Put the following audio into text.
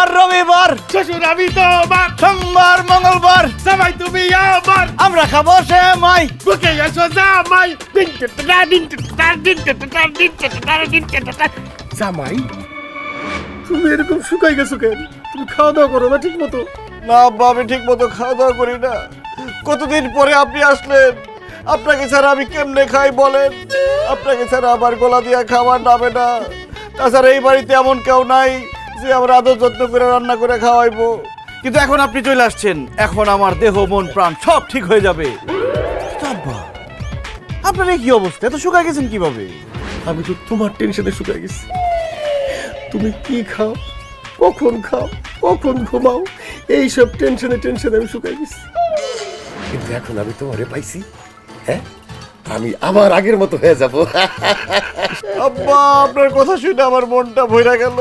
শনিবার রবিবার শ্বশুর আমি তো আমার সোমবার মঙ্গলবার সবাই তুমি আমার আমরা খাবো সেমাই। বুকে এসো জামাই জামাই তুমি এরকম শুকাই গেছো কেন? তুমি খাওয়া দাওয়া করো না ঠিক মতো? না আব্বা, আমি ঠিক মতো খাওয়া দাওয়া করি না। কতদিন পরে আপনি আসলেন, আপনাকে ছাড়া আমি কেমনে খাই বলেন? আপনাকে ছাড়া আমার গলা দিয়া খাবার নামে না। তাছাড়া এই বাড়িতে এমন কেউ নাই যে আমার আদর যত্ন করে রান্না করে খাওয়াইবো। কিন্তু এখন আপনি চলে আসছেন, এখন আমার দেহ মন প্রাণ সব ঠিক হয়ে যাবে। কিন্তু আব্বা, আপনার এই কি অবস্থা? এত শুকায় গেছেন কিভাবে? আমি তো তোমার টেনশনে শুকাই গেছি। তুমি কি খাও, কখন খাও, কখন ঘুমাও, এইসব টেনশনে আমি শুকাই গেছি। কিন্তু এখন আমি তোমারে পাইছি, হ্যাঁ, আমি আবার আগের মতো হয়ে যাব। আব্বা, আপনার কথা শুনে আমার মনটা ভইরা গেল।